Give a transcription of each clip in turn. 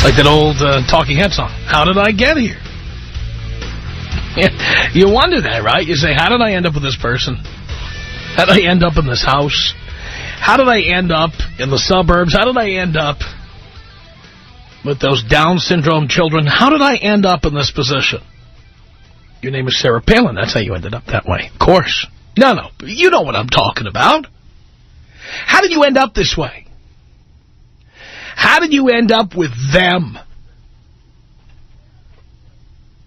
Like that old Talking Head song, How Did I Get Here? You wonder that, right? You say, how did I end up with this person? How did I end up in this house? How did I end up in the suburbs? How did I end up with those Down syndrome children? How did I end up in this position? Your name is Sarah Palin. That's how you ended up that way. Of course. No. You know what I'm talking about. How did you end up this way? How did you end up with them?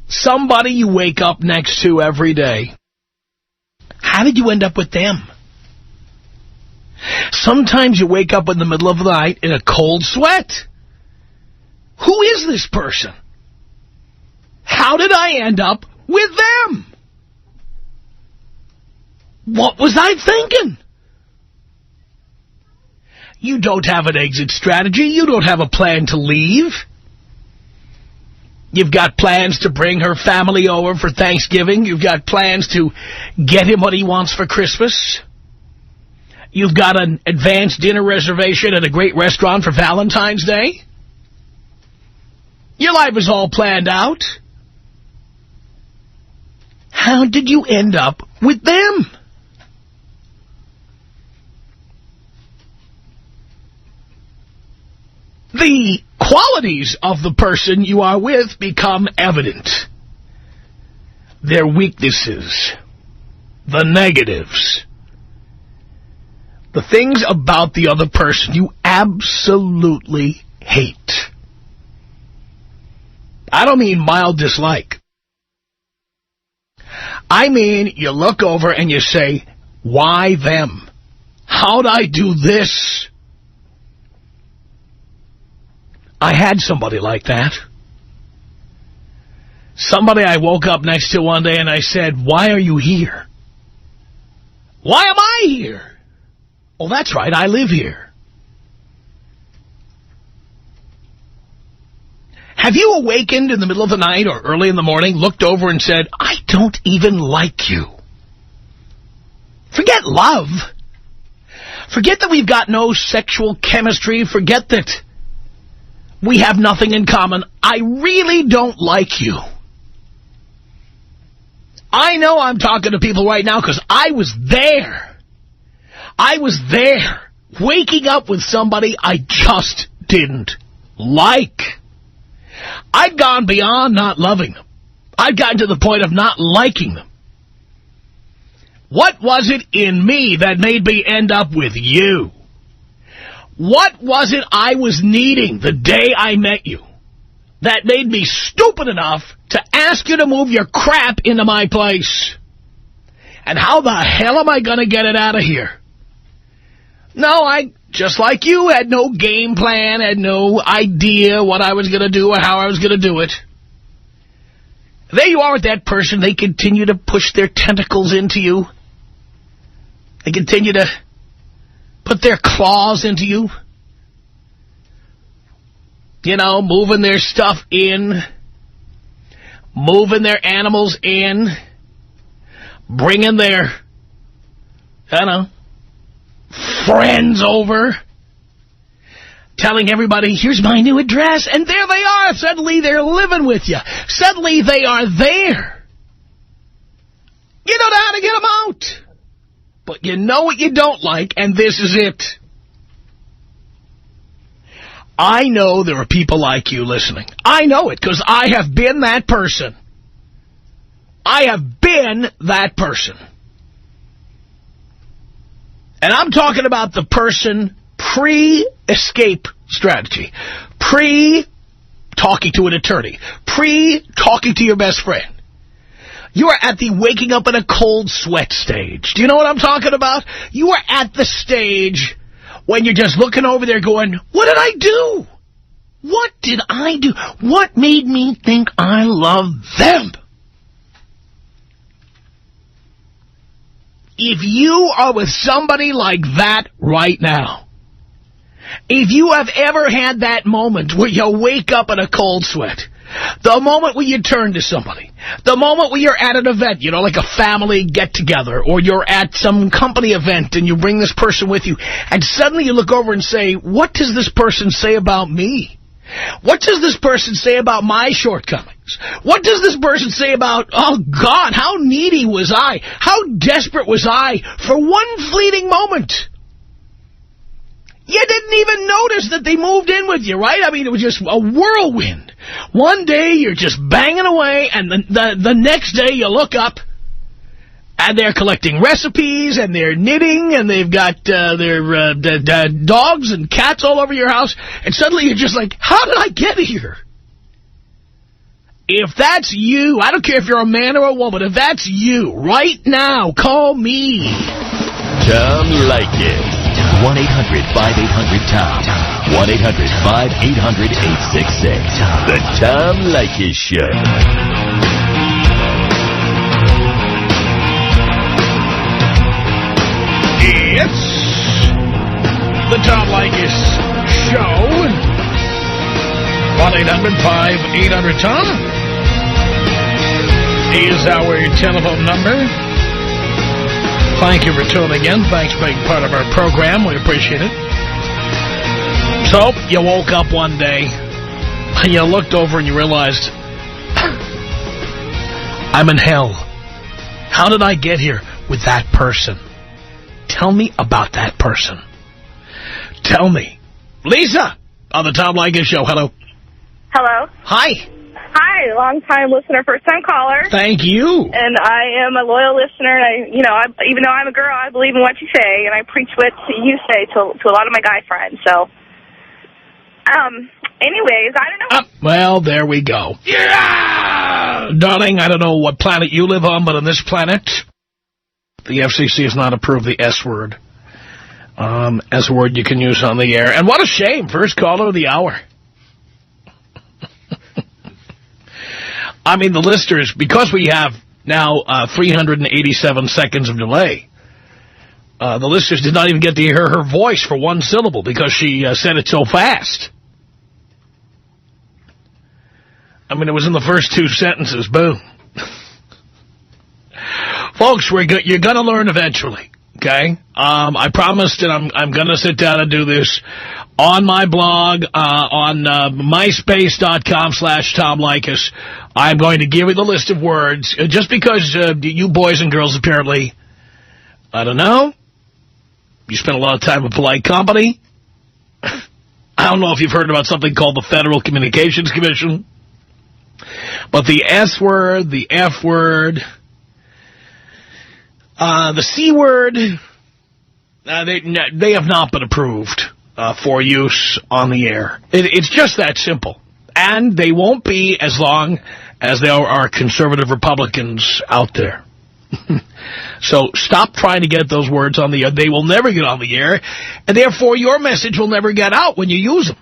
Somebody you wake up next to every day. How did you end up with them? Sometimes you wake up in the middle of the night in a cold sweat. Who is this person? How did I end up with them? What was I thinking? You don't have an exit strategy. You don't have a plan to leave. You've got plans to bring her family over for Thanksgiving. You've got plans to get him what he wants for Christmas. You've got an advanced dinner reservation at a great restaurant for Valentine's Day. Your life is all planned out. How did you end up with them? The qualities of the person you are with become evident. Their weaknesses, the negatives, the things about the other person you absolutely hate. I don't mean mild dislike. I mean you look over and you say, why them? How'd I do this? I had somebody like that. Somebody I woke up next to one day and I said, why are you here? Why am I here? Oh, that's right, I live here. Have you awakened in the middle of the night or early in the morning, looked over and said, I don't even like you? Forget love. Forget that we've got no sexual chemistry. Forget that we have nothing in common. I really don't like you. I know I'm talking to people right now because I was there. I was there, waking up with somebody I just didn't like. I'd gone beyond not loving them. I'd gotten to the point of not liking them. What was it in me that made me end up with you? What was it I was needing the day I met you that made me stupid enough to ask you to move your crap into my place? And how the hell am I going to get it out of here? No, I, just like you, had no game plan, had no idea what I was going to do or how I was going to do it. There you are with that person. They continue to push their tentacles into you. They continue to put their claws into you. You know, moving their stuff in. Moving their animals in. Bringing their, friends over. Telling everybody, here's my new address. And there they are. Suddenly they're living with you. Suddenly they are there. You don't know how to get them out. But you know what you don't like, and this is it. I know there are people like you listening. I know it, because I have been that person. I have been that person. And I'm talking about the person pre-escape strategy, pre-talking to an attorney, pre-talking to your best friend. You are at the waking up in a cold sweat stage. Do you know what I'm talking about? You are at the stage when you're just looking over there going, what did I do? What did I do? What made me think I love them? If you are with somebody like that right now, if you have ever had that moment where you wake up in a cold sweat, the moment when you turn to somebody, the moment when you're at an event, like a family get-together, or you're at some company event and you bring this person with you, and suddenly you look over and say, what does this person say about me? What does this person say about my shortcomings? What does this person say about, oh, God, how needy was I? How desperate was I for one fleeting moment? You didn't even notice that they moved in with you, right? I mean, it was just a whirlwind. One day you're just banging away, and the next day you look up, and they're collecting recipes, and they're knitting, and they've got their dogs and cats all over your house, and suddenly you're just like, how did I get here? If that's you, I don't care if you're a man or a woman, if that's you, right now, call me. Tom Leykis. 1-800-5800-TOM. 1-800-5800-866. The Tom Leykis Show. It's the Tom Leykis Show. 1-800-5800-TOM is our telephone number. Thank you for tuning in. Thanks for being part of our program. We appreciate it. So, you woke up one day, and you looked over and you realized, I'm in hell. How did I get here with that person? Tell me about that person. Tell me. Lisa, on the Tom Leykis Show. Hello. Hello. Hi. Hi, long-time listener, first-time caller. Thank you. And I am a loyal listener. And even though I'm a girl, I believe in what you say, and I preach what you say to a lot of my guy friends. So, anyways, I don't know. Well, there we go. Yeah! Darling, I don't know what planet you live on, but on this planet, the FCC has not approved the S word as a word you can use on the air. And what a shame. First caller of the hour. I mean, the listeners, because we have now 387 seconds of delay, the listeners did not even get to hear her voice for one syllable because she said it so fast. I mean, it was in the first two sentences. Boom. Folks, you're going to learn eventually, okay? I promised that I'm going to sit down and do this on my blog, on myspace.com/Tom Leykis. I'm going to give you the list of words, just because you boys and girls apparently, I don't know, you spend a lot of time with polite company. I don't know if you've heard about something called the Federal Communications Commission, but the S word, the F word, the C word, they have not been approved for use on the air. It's just that simple. And they won't be as long as there are conservative Republicans out there. So stop trying to get those words on the air. They will never get on the air, and therefore your message will never get out when you use them.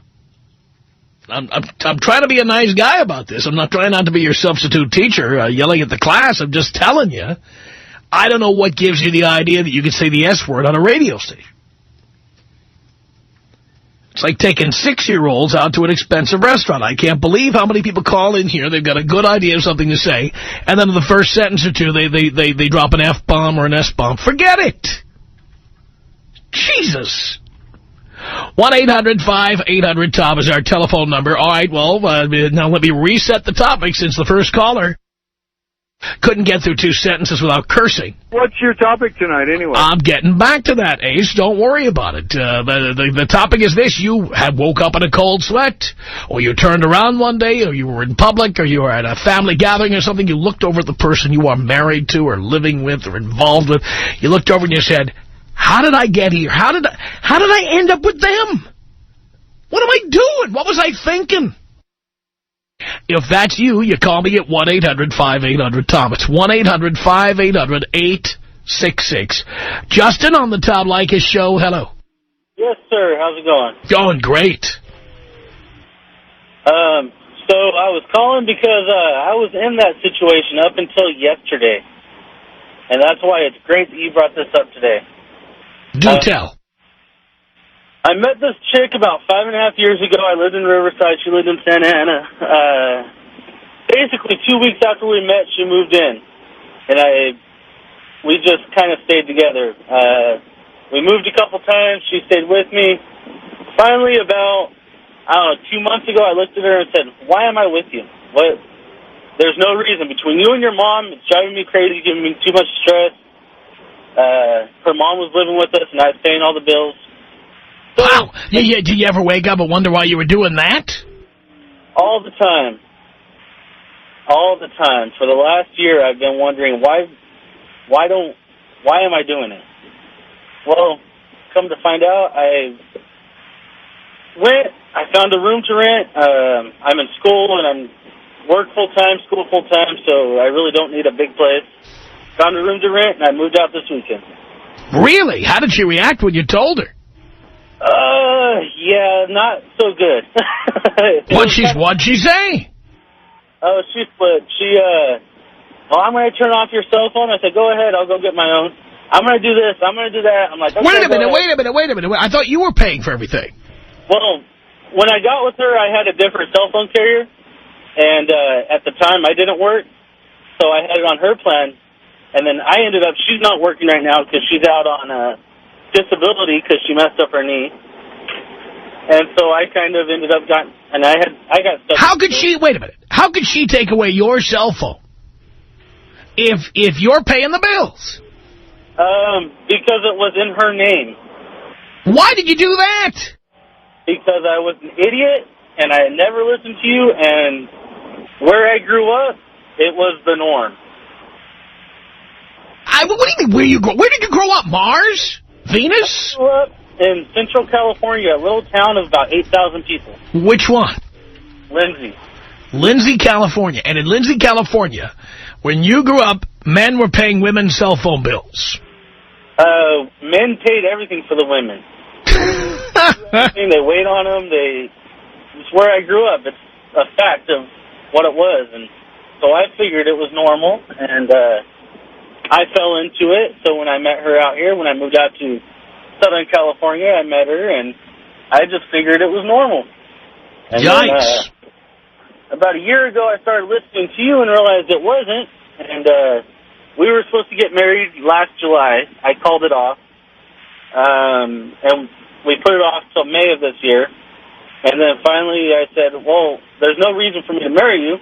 I'm trying to be a nice guy about this. I'm not trying not to be your substitute teacher yelling at the class. I'm just telling you, I don't know what gives you the idea that you can say the S word on a radio station. It's like taking 6-year-olds out to an expensive restaurant. I can't believe how many people call in here. They've got a good idea of something to say, and then in the first sentence or two, they drop an F-bomb or an S-bomb. Forget it. Jesus. 1-800-5800-TOM is our telephone number. All right, well, now let me reset the topic since the first caller couldn't get through 2 sentences without cursing. What's your topic tonight, anyway? I'm getting back to that, Ace. Don't worry about it. The topic is this. You woke up in a cold sweat, or you turned around one day, or you were in public, or you were at a family gathering or something. You looked over at the person you are married to or living with or involved with. You looked over and you said, how did I get here? How did I end up with them? What am I doing? What was I thinking? If that's you, you call me at 1-800-5800-TOM. It's 1-800-5800-866. Justin on the Tom Leykis Show. Hello. Yes, sir. How's it going? Going great. So I was calling because I was in that situation up until yesterday. And that's why it's great that you brought this up today. Do tell. I met this chick about 5.5 years ago. I lived in Riverside. She lived in Santa Ana. Basically, 2 weeks after we met, she moved in. And we just kind of stayed together. We moved a couple times. She stayed with me. Finally, about I don't know, 2 months ago, I looked at her and said, why am I with you? What? There's no reason. Between you and your mom, it's driving me crazy, giving me too much stress. Her mom was living with us, and I was paying all the bills. So, wow. Did you ever wake up and wonder why you were doing that? All the time. All the time. For the last year, I've been wondering, why am I doing it? Well, come to find out, I found a room to rent. I'm in school, and I'm work full-time, school full-time, so I really don't need a big place. Found a room to rent, and I moved out this weekend. Really? How did she react when you told her? Yeah, not so good. What'd she say? Oh, she split. I'm going to turn off your cell phone. I said, go ahead, I'll go get my own. I'm going to do this, I'm going to do that. I'm like, okay, wait a minute. I thought you were paying for everything. Well, when I got with her, I had a different cell phone carrier, and at the time, I didn't work, so I had it on her plan, and then I ended up, she's not working right now because she's out on disability because she messed up her knee, and so I kind of ended up I got stuck. How could she, wait a minute, how could she take away your cell phone if you're paying the bills? Because it was in her name. Why did you do that? Because I was an idiot, and I had never listened to you, and where I grew up, it was the norm. What do you mean, where did you grow up? Mars? Venus? I grew up in Central California, a little town of about 8,000 people. Which one? Lindsay. Lindsay, California. And in Lindsay, California, when you grew up, men were paying women's cell phone bills. Men paid everything for the women. They wait on them. It's where I grew up. It's a fact of what it was. And so I figured it was normal, and I fell into it. So when I met her out here, when I moved out to Southern California, I met her, and I just figured it was normal. And yikes. Then, about a year ago, I started listening to you and realized it wasn't, and we were supposed to get married last July. I called it off, and we put it off till May of this year. And then finally I said, well, there's no reason for me to marry you,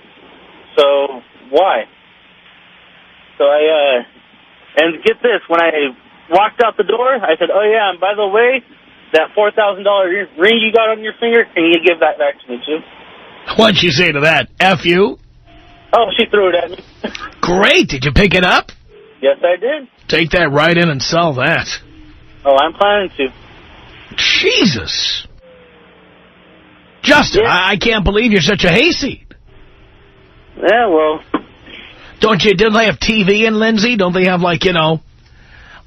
so why? So and get this, when I walked out the door, I said, oh yeah, and by the way, that $4,000 ring you got on your finger, can you give that back to me too? What'd she say to that? F you? Oh, she threw it at me. Great. Did you pick it up? Yes, I did. Take that right in and sell that. Oh, I'm planning to. Jesus. Justin, yeah. I can't believe you're such a hayseed. Yeah, well. Don't they have TV in Lindsay? Don't they have, like,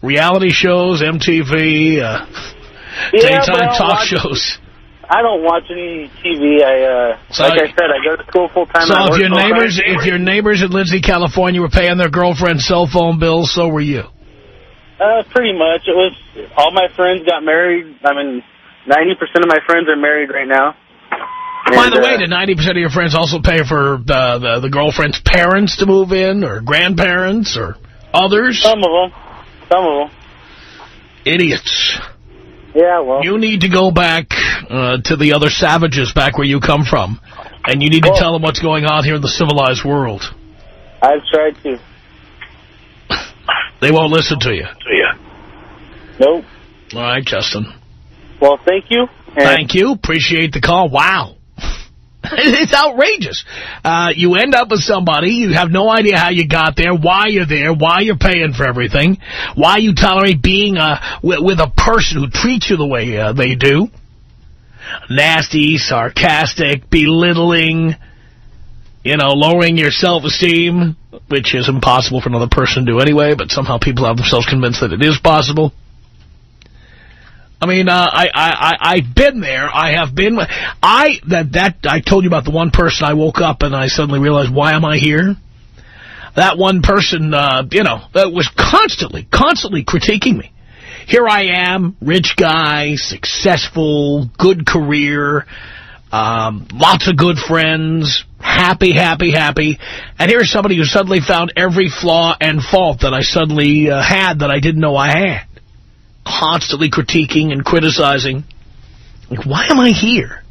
reality shows, MTV, daytime talk shows? I don't watch any TV. Like I said, I go to school full time. So if your neighbors in Lindsay, California were paying their girlfriend's cell phone bills, so were you? Pretty much. It was all my friends got married. I mean, 90% of my friends are married right now. By the way, did 90% of your friends also pay for the girlfriend's parents to move in, or grandparents, or others? Some of them. Idiots. Yeah, well. You need to go back to the other savages back where you come from, and you need to tell them what's going on here in the civilized world. I've tried to. They won't listen to you. Nope. All right, Justin. Well, thank you. Thank you. Appreciate the call. Wow. It's outrageous. You end up with somebody, you have no idea how you got there, why you're there, why you're paying for everything, why you tolerate being with a person who treats you the way they do. Nasty, sarcastic, belittling, lowering your self-esteem, which is impossible for another person to do anyway, but somehow people have themselves convinced that it is possible. I mean, I've been there. I have been. I told you about the one person I woke up and I suddenly realized, why am I here? That one person, that was constantly critiquing me. Here I am, rich guy, successful, good career, lots of good friends, happy. And here's somebody who suddenly found every flaw and fault that I suddenly had that I didn't know I had. Constantly critiquing and criticizing. Like, why am I here?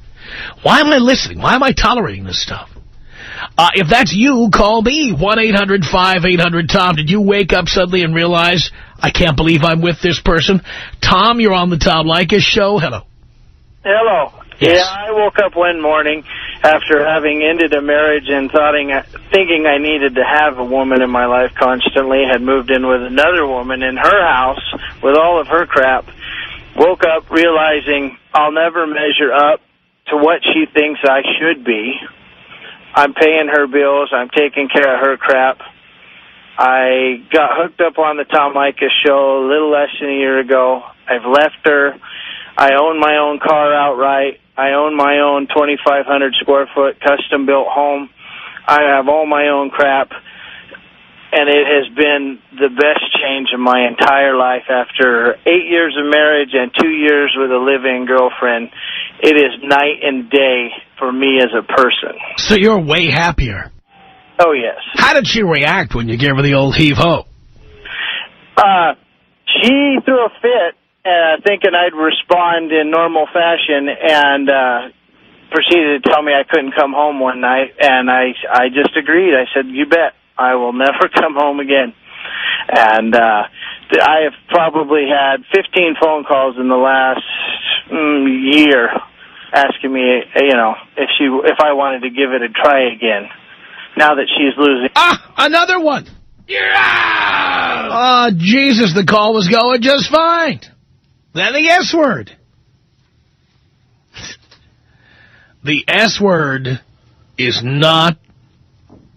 Why am I listening? Why am I tolerating this stuff? If that's you, call me, 1-800-5800-TOM. Did you wake up suddenly and realize, I can't believe I'm with this person? Tom, you're on the Tom Leykis Show. Hello. Hello. Yes. Yeah, I woke up one morning after having ended a marriage and thinking I needed to have a woman in my life constantly, had moved in with another woman in her house with all of her crap, woke up realizing I'll never measure up to what she thinks I should be. I'm paying her bills. I'm taking care of her crap. I got hooked up on the Tom Leykis Show a little less than a year ago. I've left her. I own my own car outright. I own my own 2,500 square foot custom built home. I have all my own crap. And it has been the best change of my entire life after 8 years of marriage and 2 years with a live-in girlfriend. It is night and day for me as a person. So you're way happier. Oh, yes. How did she react when you gave her the old heave-ho? She threw a fit, thinking I'd respond in normal fashion, and proceeded to tell me I couldn't come home one night. And I just agreed. I said, you bet. I will never come home again. And I have probably had 15 phone calls in the last year asking me, if I wanted to give it a try again, now that she's losing. Another one. You're out. Oh, Jesus, the call was going just fine. Then the S word. The S word is not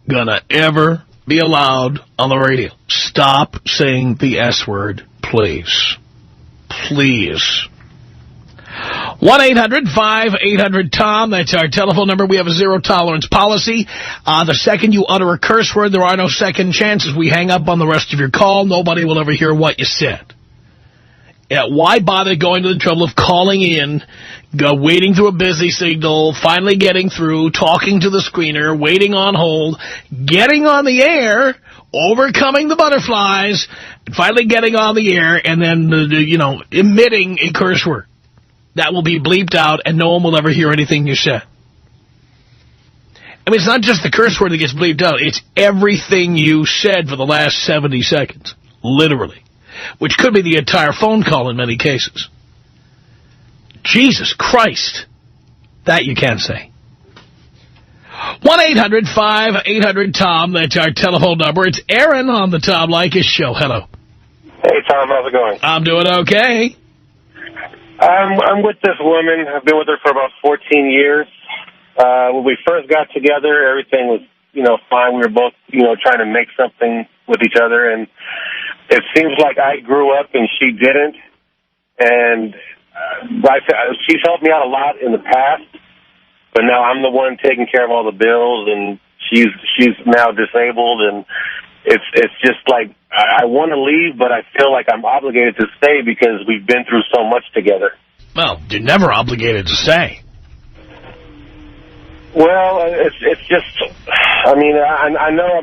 gonna ever be allowed on the radio. Stop saying the S word, please. Please. 1-800-5800-TOM. That's our telephone number. We have a zero-tolerance policy. The second you utter a curse word, there are no second chances. We hang up on the rest of your call. Nobody will ever hear what you said. Why bother going to the trouble of calling in, waiting through a busy signal, finally getting through, talking to the screener, waiting on hold, getting on the air, overcoming the butterflies, and finally getting on the air, and then, emitting a curse word. That will be bleeped out, and no one will ever hear anything you said. I mean, it's not just the curse word that gets bleeped out. It's everything you said for the last 70 seconds. Literally. Which could be the entire phone call in many cases. Jesus Christ. That you can't say. 1-800-5800-TOM. That's our telephone number. It's Aaron on the Tom Leykis Show. Hello. Hey, Tom. How's it going? I'm doing okay. I'm with this woman. I've been with her for about 14 years. When we first got together, everything was, fine. We were both, trying to make something with each other. And it seems like I grew up and she didn't. And she's helped me out a lot in the past. But now I'm the one taking care of all the bills. And she's now disabled. And it's just like I want to leave, but I feel like I'm obligated to stay because we've been through so much together. Well, you're never obligated to stay. Well, it's just, I know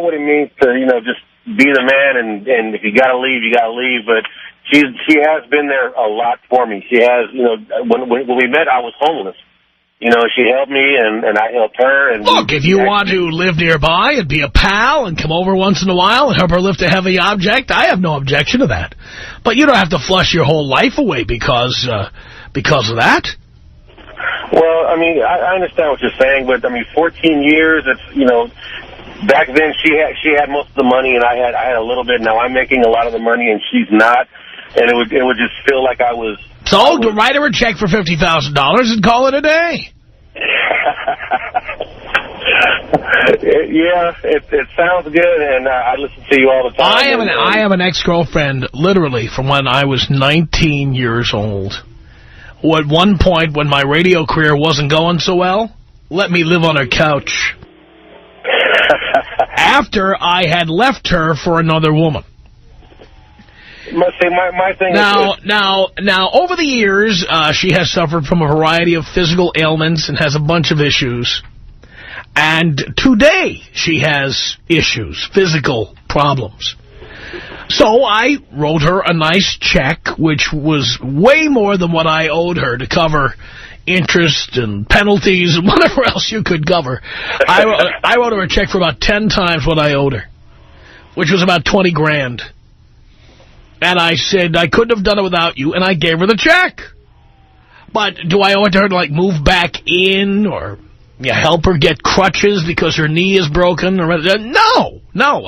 what it means to, just be the man, and if you got to leave, you got to leave. But she has been there a lot for me. She has, when we met, I was homeless. She helped me, and I helped her. And look, if you want to live nearby and be a pal and come over once in a while and help her lift a heavy object, I have no objection to that. But you don't have to flush your whole life away because of that. Well, I understand what you're saying, but 14 years. It's back then she had most of the money, and I had a little bit. Now I'm making a lot of the money, and she's not. And it would just feel like I was. So write her a check for $50,000 and call it a day. Yeah, it sounds good, and I listen to you all the time. I have an ex-girlfriend, literally, from when I was 19 years old, who at one point, when my radio career wasn't going so well, let me live on her couch. After I had left her for another woman. My thing now, over the years, she has suffered from a variety of physical ailments and has a bunch of issues. And today, she has issues, physical problems. So I wrote her a nice check, which was way more than what I owed her to cover interest and penalties and whatever else you could cover. I wrote her a check for about 10 times what I owed her, which was about 20 grand. And I said I couldn't have done it without you, and I gave her the check. But do I owe it to her to, like, move back in or help her get crutches because her knee is broken? Or no.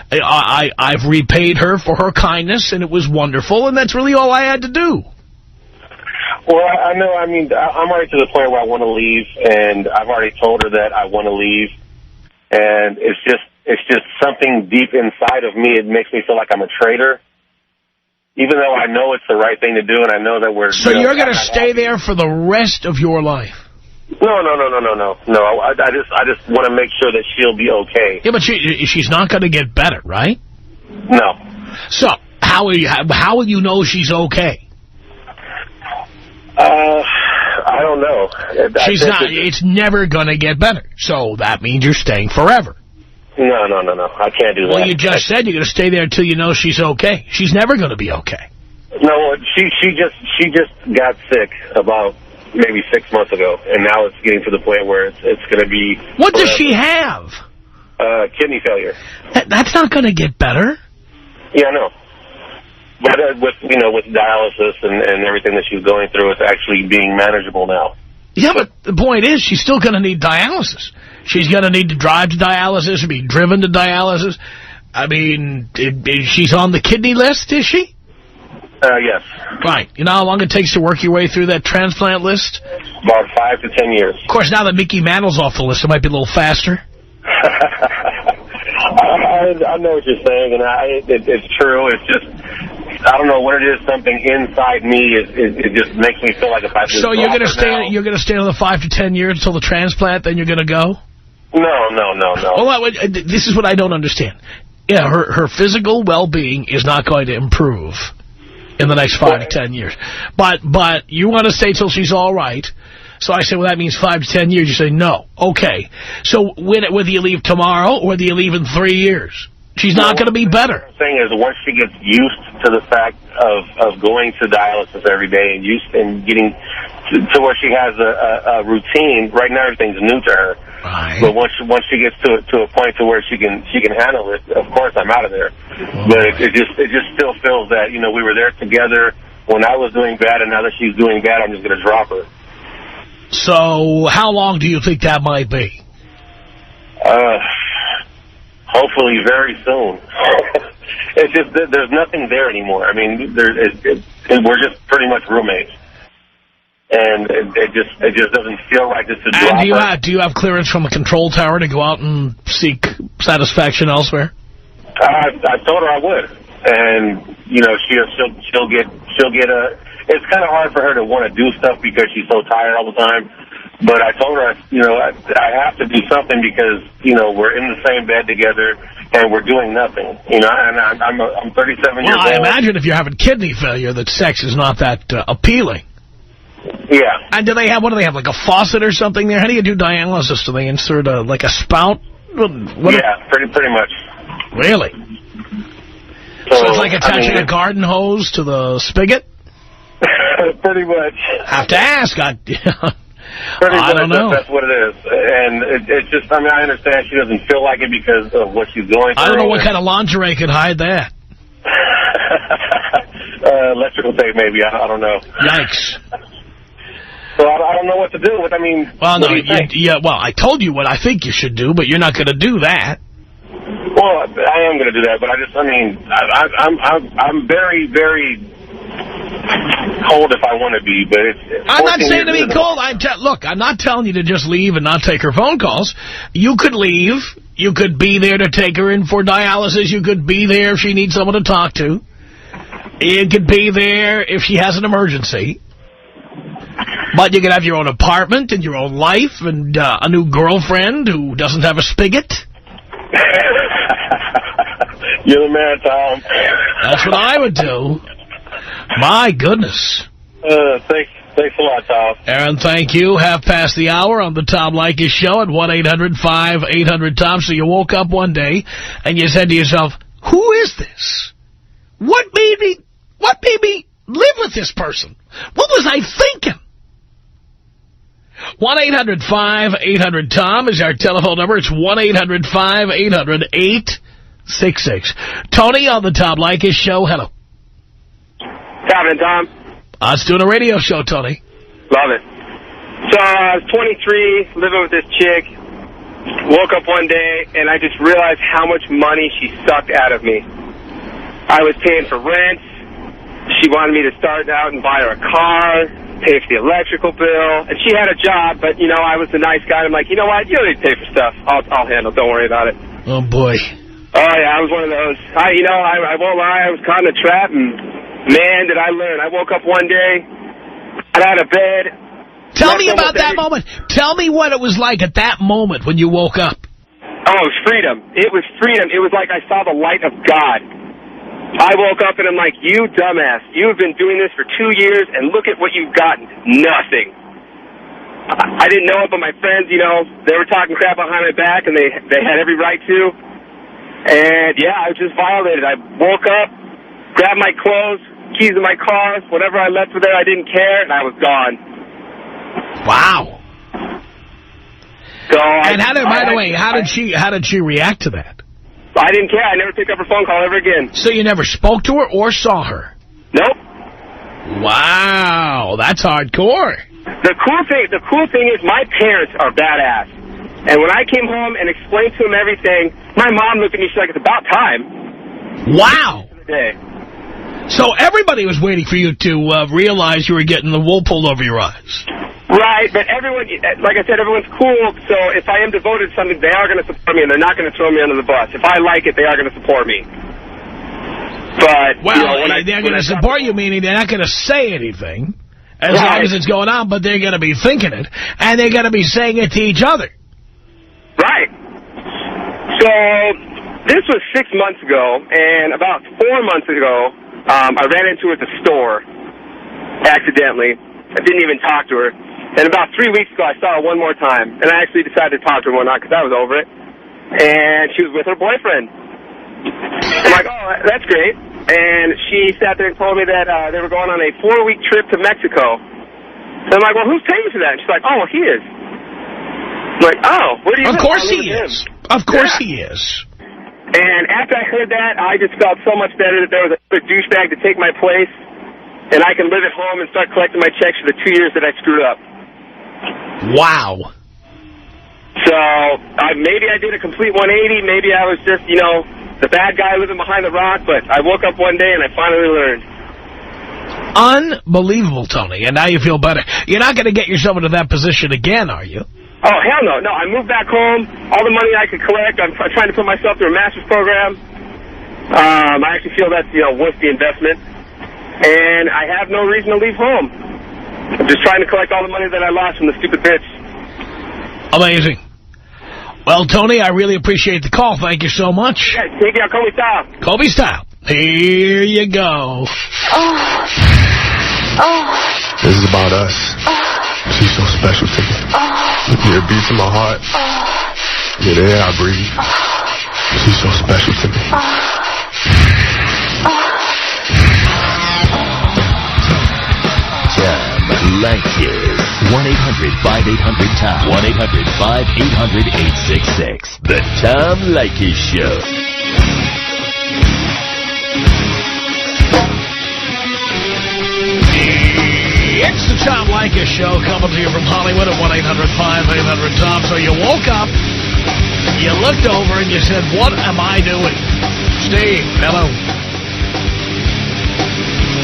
I've repaid her for her kindness, and it was wonderful, and that's really all I had to do. Well, I know. I mean, I'm already to the point where I want to leave, and I've already told her that I want to leave. And it's just something deep inside of me. It makes me feel like I'm a traitor. Even though I know it's the right thing to do, and I know that we're... So you're going to stay there for the rest of your life? No. I just want to make sure that she'll be okay. Yeah, but she's not going to get better, right? No. So how will you know she's okay? I don't know. She's not. It's never going to get better. So that means you're staying forever. No. I can't do that. Well, you just said you're going to stay there until you know she's okay. She's never going to be okay. No, she just got sick about maybe 6 months ago, and now it's getting to the point where it's going to be... What does she have? Kidney failure. That's not going to get better. Yeah, I know. But with dialysis and everything that she's going through, it's actually being manageable now. Yeah, but the point is, she's still going to need dialysis. She's going to need to drive to dialysis or be driven to dialysis. I mean, she's on the kidney list, is she? Yes. Right. You know how long it takes to work your way through that transplant list? About 5 to 10 years. Of course, now that Mickey Mantle's off the list, it might be a little faster. I know what you're saying, and it's true. It's just, I don't know what it is. Something inside me, it just makes me feel like if I just... So you're going to stay. You're going to stay another 5 to 10 years until the transplant. Then you're going to go. No. Well, this is what I don't understand. Yeah, her physical well-being is not going to improve in the next 5 to 10 years. But you want to stay till she's all right. So I say, well, that means 5 to 10 years. You say, no. Okay. So whether you leave tomorrow or whether you leave in 3 years, she's not going to be better. The thing is, once she gets used to the fact of going to dialysis every day and getting to where she has a routine, right now everything's new to her. Right. But once she gets to a point to where she can handle it, of course I'm out of there. But it just still feels that, we were there together when I was doing bad, and now that she's doing bad, I'm just going to drop her. So how long do you think that might be? Hopefully very soon. It's just there's nothing there anymore. I mean, we're just pretty much roommates. And it just doesn't feel right just to drop her. Do you have clearance from the control tower to go out and seek satisfaction elsewhere? I told her I would, and she'll get a. It's kind of hard for her to want to do stuff because she's so tired all the time. But I told her, I have to do something because we're in the same bed together and we're doing nothing. And I'm 37 years old. Well, I imagine if you're having kidney failure, that sex is not that appealing. Yeah. And what do they have, like a faucet or something there? How do you do dialysis? Do they insert like a spout? Yeah, pretty much. Really? So it's like attaching a garden hose to the spigot? Pretty much. I have to ask. I don't know. That's what it is. And it's just, I understand she doesn't feel like it because of what she's going through. I don't know what kind of lingerie could hide that. Electrical tape, maybe. I don't know. Yikes. So I don't know what to do with. Well, no, well, I told you what I think you should do, but you're not going to do that. Well, I am going to do that, but I'm very, very cold if I want to be, but I'm not saying to be cold. Look, I'm not telling you to just leave and not take her phone calls. You could leave. You could be there to take her in for dialysis. You could be there if she needs someone to talk to. You could be there if she has an emergency. But you could have your own apartment and your own life and a new girlfriend who doesn't have a spigot. You're the man, Tom. That's what I would do. My goodness. Thanks a lot, Tom. Aaron, thank you. 1:30 on the Tom Leykis Show at 1-800-5800-TOM. So you woke up one day and you said to yourself, Who is this? What made me live with this person? What was I thinking? 1-800-5800-TOM is our telephone number. It's 1-800-5800-866. Tony on the Tom Leykis Show. Hello. Happening, Tom? Us doing a radio show, Tony. Love it. So I was 23, living with this chick. Woke up one day, and I just realized how much money she sucked out of me. I was paying for rent. She wanted me to start out and buy her a car, pay for the electrical bill. And she had a job, but, you know, I was the nice guy. I'm like, you know what? You don't need to pay for stuff. I'll handle it. Don't worry about it. Oh, boy. Oh, yeah, I was one of those. I won't lie. I was caught in a trap, and, man, did I learn. I woke up one day, got out of bed. Tell me about that moment. Tell me what it was like at that moment when you woke up. Oh, it was freedom. It was freedom. It was like I saw the light of God. I woke up and I'm like, you dumbass, you have been doing this for 2 years, and look at what you've gotten. Nothing. I didn't know it, but my friends, you know, they were talking crap behind my back, and they had every right to. And, yeah, I was just violated. I woke up, grabbed my clothes, keys in my car, whatever I left with there, I didn't care, and I was gone. Wow. So and how did she react to that? I didn't care. I never picked up her phone call ever again. So you never spoke to her or saw her? Nope. Wow, that's hardcore. The cool thing is my parents are badass. And when I came home and explained to them everything, my mom looked at me, she's like, it's about time. Wow. So everybody was waiting for you to realize you were getting the wool pulled over your eyes. Right, but everyone, like I said, everyone's cool, so if I am devoted to something, they are going to support me, and they're not going to throw me under the bus. If I like it, they are going to support me. But, well, you know, they're going to support you, meaning they're not going to say anything, as long as it's going on, but they're going to be thinking it, and they're going to be saying it to each other. Right. So, this was 6 months ago, and about 4 months ago, I ran into her at the store, accidentally. I didn't even talk to her. And about 3 weeks ago, I saw her one more time, and I actually decided to talk to her one night because I was over it. And she was with her boyfriend. I'm like, oh, that's great. And she sat there and told me that they were going on a 4-week trip to Mexico. And I'm like, well, who's paying for that? And she's like, oh, well, he is. I'm like, oh, where do you live? Of course he is. Of course he is. And after I heard that, I just felt so much better that there was a douchebag to take my place, and I can live at home and start collecting my checks for the 2 years that I screwed up. Wow. So maybe I did a complete 180. Maybe I was just, you know, the bad guy living behind the rock. But I woke up one day and I finally learned. Unbelievable, Tony. And now you feel better. You're not going to get yourself into that position again, are you? Oh, hell no. No, I moved back home. All the money I could collect, I'm trying to put myself through a master's program. I actually feel that's, you know, worth the investment. And I have no reason to leave home. I'm just trying to collect all the money that I lost from the stupid bitch. Amazing. Well, Tony, I really appreciate the call. Thank you so much. Yeah, take care. Kobe style. Kobe style. Here you go. This is about us. She's so special to me. You're a beat in my heart. You're the air I breathe. She's so special to me. Tom Leykis. 1-800-5800-TOM. 1-800-5800-866. The Tom Leykis Show. It's the Tom Leykis Show coming to you from Hollywood at 1-800-5800-TOM. So you woke up, you looked over, and you said, what am I doing? Steve, hello.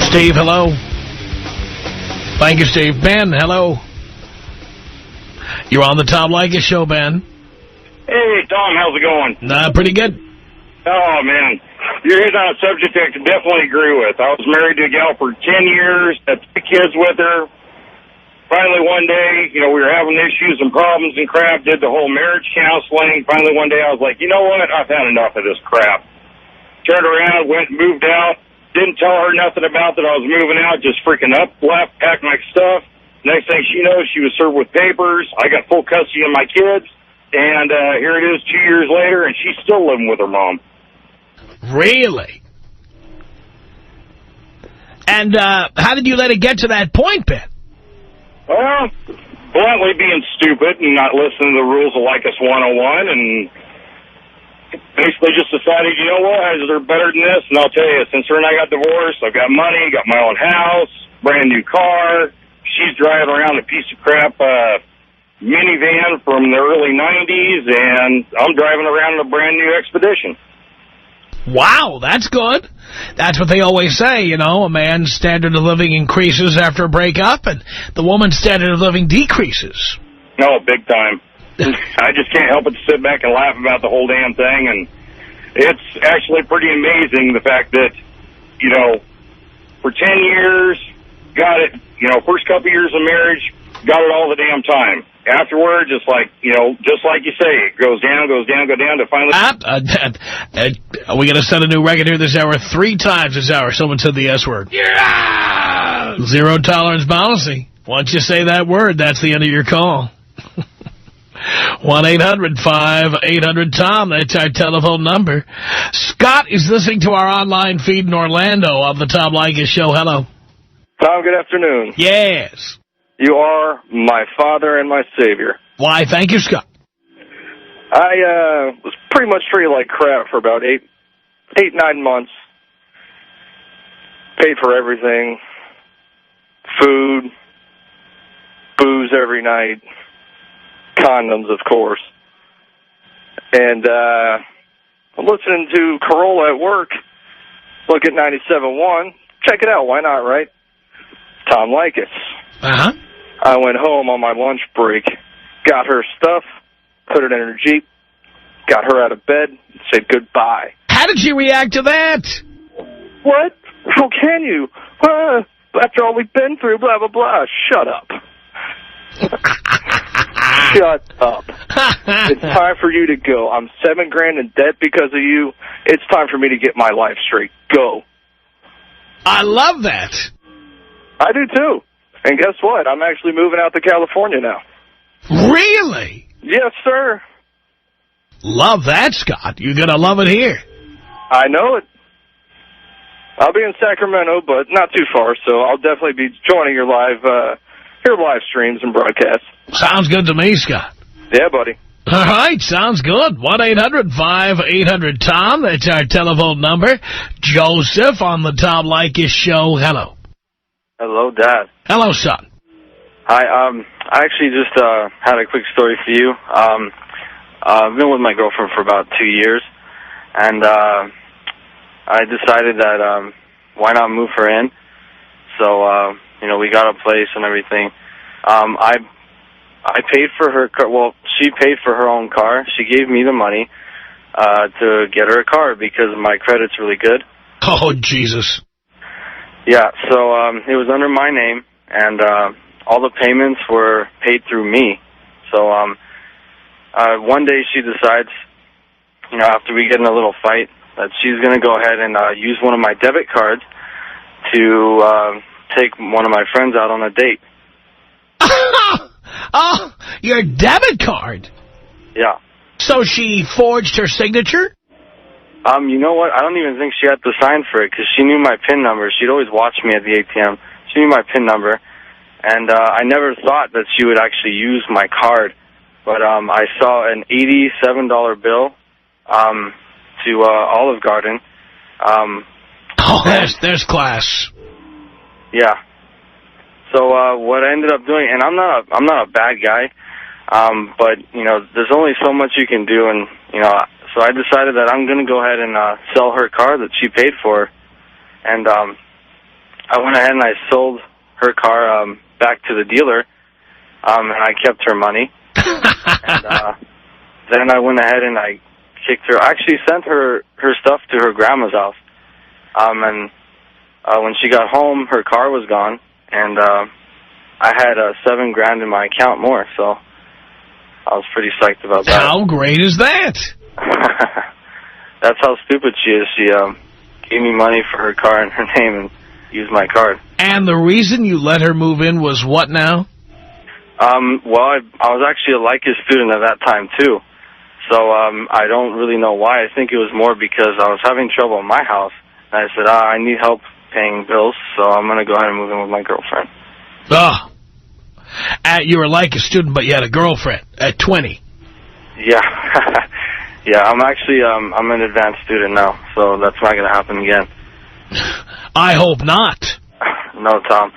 Steve, hello. Thank you, Steve. Ben, hello. You're on the Tom Leykis Show, Ben. Hey, Tom, how's it going? Pretty good. Oh, man. You're hitting on a subject I can definitely agree with. I was married to a gal for 10 years, had 3 kids with her. Finally, one day, you know, we were having issues and problems and crap, did the whole marriage counseling. Finally, one day, I was like, you know what? I've had enough of this crap. Turned around, went and moved out. Didn't tell her nothing about that I was moving out, just freaking up, left, packed my stuff. Next thing she knows, she was served with papers. I got full custody of my kids. And here it is 2 years later, and she's still living with her mom. Really? And how did you let it get to that point, Ben? Well, bluntly being stupid and not listening to the rules of Leykis 101, and basically just decided, you know what, they're better than this. And I'll tell you, since her and I got divorced, I've got money, got my own house, brand new car. She's driving around a piece of crap minivan from the early 90s, and I'm driving around in a brand new Expedition. Wow, that's good. That's what they always say, you know, a man's standard of living increases after a breakup, and the woman's standard of living decreases. No, big time. I just can't help but sit back and laugh about the whole damn thing, and it's actually pretty amazing the fact that, you know, for 10 years, got it, you know, first couple years of marriage, got it all the damn time. Afterward, just like, you know, just like you say, it goes down, go down to finally... Are we going to set a new record here this hour? 3 times this hour, someone said the S word. Yeah! Zero tolerance policy. Once you say that word, that's the end of your call. 1-800-5800-TOM. That's our telephone number. Scott is listening to our online feed in Orlando on the Tom Leykis Show. Hello. Tom, good afternoon. Yes. You are my father and my savior. Why, thank you, Scott. I was pretty much treated like crap for about 9 months. Paid for everything. Food. Booze every night. Condoms, of course. And I'm listening to Corolla at work. Look at 97.1. Check it out. Why not, right? Tom Leykis. Uh-huh. I went home on my lunch break, got her stuff, put it in her Jeep, got her out of bed, said goodbye. How did she react to that? What? How can you? After all we've been through, blah, blah, blah. Shut up. Shut up. It's time for you to go. I'm $7,000 in debt because of you. It's time for me to get my life straight. Go. I love that. I do, too. And guess what? I'm actually moving out to California now. Really? Yes, sir. Love that, Scott. You're going to love it here. I know it. I'll be in Sacramento, but not too far, so I'll definitely be joining your live streams and broadcasts. Sounds good to me, Scott. Yeah, buddy. All right, sounds good. 1-800-5800-TOM. That's our telephone number. Joseph on the Tom Leykis Show. Hello. Hello, Dad. Hello, son. Hi, I actually just had a quick story for you. I've been with my girlfriend for about 2 years, and I decided that why not move her in? So, you know, we got a place and everything. I paid for her car. Well, she paid for her own car. She gave me the money to get her a car because my credit's really good. Oh, Jesus. Yeah, so it was under my name, and all the payments were paid through me. So one day she decides, you know, after we get in a little fight, that she's going to go ahead and use one of my debit cards to take one of my friends out on a date. Oh, your debit card? Yeah. So she forged her signature? You know what? I don't even think she had to sign for it because she knew my PIN number. She'd always watch me at the ATM. She knew my PIN number. And I never thought that she would actually use my card. But I saw an $87 bill to Olive Garden. There's class. Yeah. So what I ended up doing, and I'm not a bad guy, but you know, there's only so much you can do, and you know, so I decided that I'm going to go ahead and sell her car that she paid for, and I went ahead and I sold her car back to the dealer, and I kept her money. And then I went ahead and I kicked her. I actually sent her stuff to her grandma's house, and when she got home, her car was gone. And I had $7,000 in my account more, so I was pretty psyched about that. How great is that? That's how stupid she is. She gave me money for her car in her name and used my card. And the reason you let her move in was what now? Well, I was actually a Leykis student at that time, too. So I don't really know why. I think it was more because I was having trouble in my house. And I said, I need help paying bills, so I'm going to go ahead and move in with my girlfriend. Oh. You were like a student, but you had a girlfriend at 20. Yeah. Yeah, I'm actually, I'm an advanced student now, so that's not going to happen again. I hope not. No, Tom.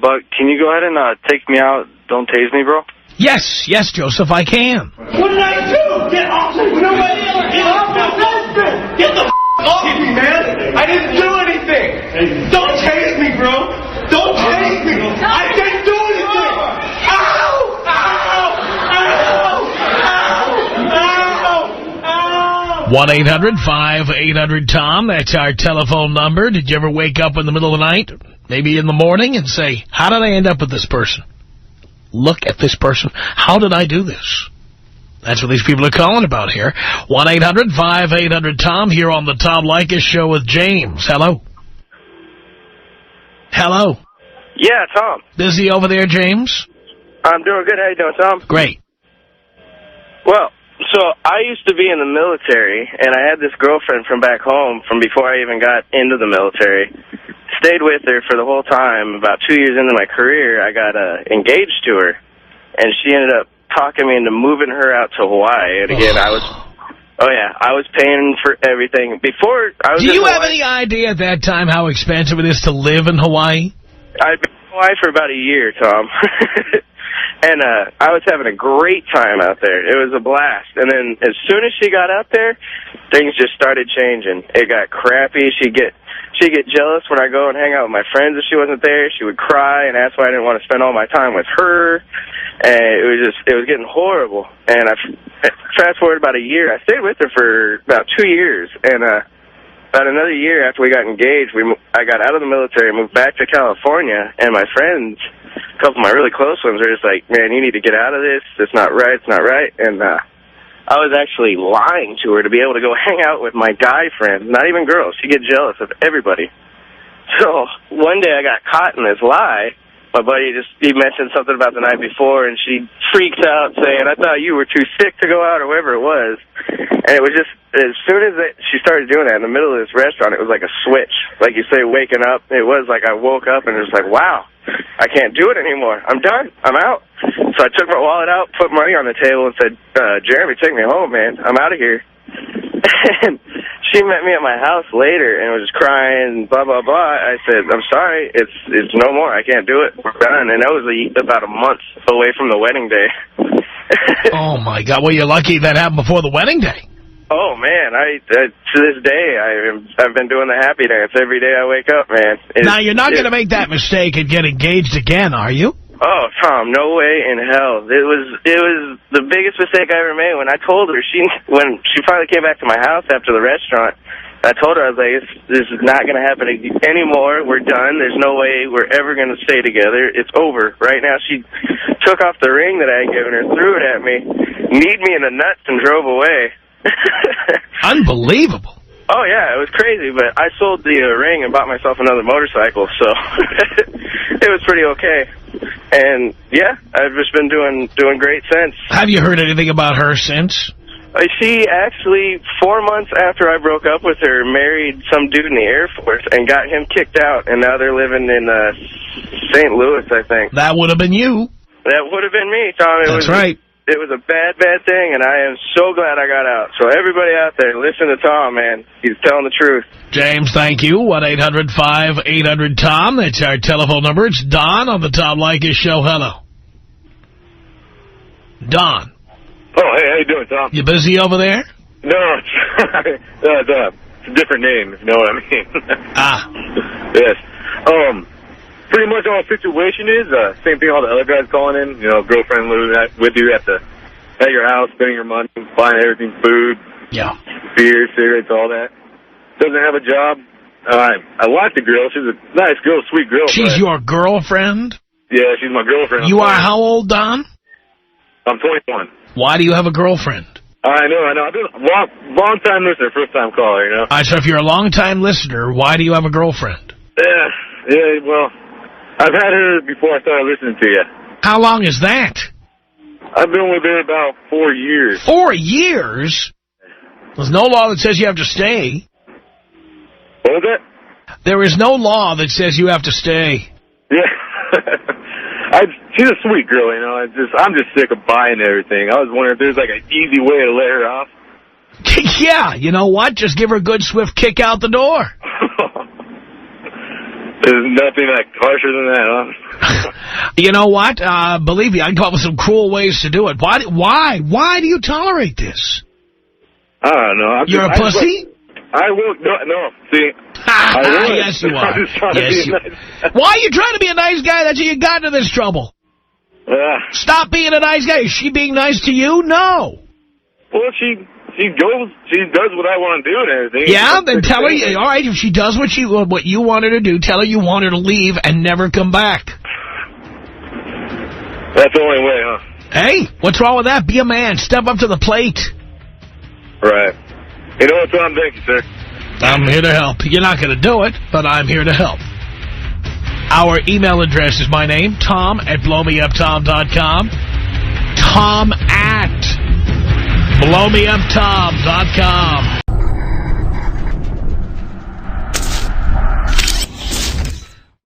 But can you go ahead and take me out? Don't tase me, bro. Yes, Joseph, I can. What did I do? Get off me! Nobody ever get off my husband! Get the off me, man! I didn't do anything! Don't tase me, bro! Don't tase me! I didn't do anything! Ow! Ow! Ow! Ow! Ow! 1-800-5800-TOM. That's our telephone number. Did you ever wake up in the middle of the night, maybe in the morning, and say, how did I end up with this person? Look at this person. How did I do this? That's what these people are calling about here. 1-800-5800-TOM here on the Tom Leykis Show with James. Hello. Hello. Yeah, Tom. Busy over there, James? I'm doing good. How you doing, Tom? Great. Well, so I used to be in the military, and I had this girlfriend from back home from before I even got into the military. Stayed with her for the whole time. About 2 years into my career, I got engaged to her, and she ended up talking me into moving her out to Hawaii. And again, I was paying for everything. Before I was. Do you have any idea at that time how expensive it is to live in Hawaii? I'd been in Hawaii for about a year, Tom. And I was having a great time out there. It was a blast. And then as soon as she got out there, things just started changing. It got crappy. She'd get jealous when I go and hang out with my friends if she wasn't there. She would cry and ask why I didn't want to spend all my time with her. And it was getting horrible. And I fast forward about a year. I stayed with her for about 2 years. And about another year after we got engaged, I got out of the military, moved back to California, and my friends, a couple of my really close ones, were just like, man, you need to get out of this. It's not right. It's not right. And I was actually lying to her to be able to go hang out with my guy friends, not even girls. She get jealous of everybody. So one day I got caught in this lie. My buddy he mentioned something about the night before, and she freaked out saying, I thought you were too sick to go out, or whatever it was. And it was just, as soon as she started doing that in the middle of this restaurant, it was like a switch. Like you say, waking up, it was like I woke up and it was like, wow, I can't do it anymore. I'm done. I'm out. So I took my wallet out, put money on the table, and said, Jeremy, take me home, man. I'm out of here. And she met me at my house later and was just crying, blah, blah, blah. I said, I'm sorry, it's no more. I can't do it. We're done. And that was about a month away from the wedding day. Oh, my God. Well, you're lucky that happened before the wedding day. Oh, man. To this day, I've been doing the happy dance every day I wake up, man. Now, you're not going to make that mistake and get engaged again, are you? Oh, Tom, no way in hell. It was the biggest mistake I ever made. When I told her, when she finally came back to my house after the restaurant, I told her, I was like, this is not going to happen anymore. We're done. There's no way we're ever going to stay together. It's over. Right now, she took off the ring that I had given her, threw it at me, kneed me in the nuts, and drove away. Unbelievable. Oh, yeah, it was crazy, but I sold the ring and bought myself another motorcycle, so it was pretty okay. And, yeah, I've just been doing great since. Have you heard anything about her since? She actually, 4 months after I broke up with her, married some dude in the Air Force and got him kicked out, and now they're living in St. Louis, I think. That would have been you. That would have been me, Tom. That's right. It was a bad, bad thing, and I am so glad I got out. So everybody out there, listen to Tom, man. He's telling the truth. James, thank you. 1-800-5800-TOM. That's our telephone number. It's Don on the Tom Leykis Show. Hello. Don. Oh, hey, how you doing, Tom? You busy over there? No, it's a different name, if you know what I mean. Yes. Pretty much all the situation is, same thing all the other guys calling in, girlfriend living with you at your house, spending your money, buying everything, food, beer, cigarettes, all that. Doesn't have a job. I like the girl. She's a nice girl, sweet girl. She's your girlfriend? Yeah, she's my girlfriend. You are how old, Don? I'm 21. Why do you have a girlfriend? I know. I've been a long-time listener, first-time caller, All right, so if you're a long-time listener, why do you have a girlfriend? Yeah, well, I've had her before I started listening to you. How long is that? I've been with her about 4 years. 4 years? There's no law that says you have to stay. What was that? There is no law that says you have to stay. Yeah. She's a sweet girl, you know. I'm just sick of buying everything. I was wondering if there's like an easy way to let her off. Yeah, you know what? Just give her a good swift kick out the door. There's nothing like harsher than that, huh? You know what? Believe me, I can come up with some cruel ways to do it. Why? Why do you tolerate this? I don't know. You're a pussy? I will. No. See, I will. Yes, you are. Yes, you. Nice. Why are you trying to be a nice guy? That's how you got into this trouble. Stop being a nice guy. Is she being nice to you? No. Well, she does what I want to do and everything. Yeah, then tell her. All right, if she does what you want her to do, tell her you want her to leave and never come back. That's the only way, huh? Hey, what's wrong with that? Be a man. Step up to the plate. Right. You know what, Tom? Thank you, sir. I'm here to help. You're not going to do it, but I'm here to help. Our email address is my name, Tom@blowmeuptom.com. Tom@blowmeuptom.com.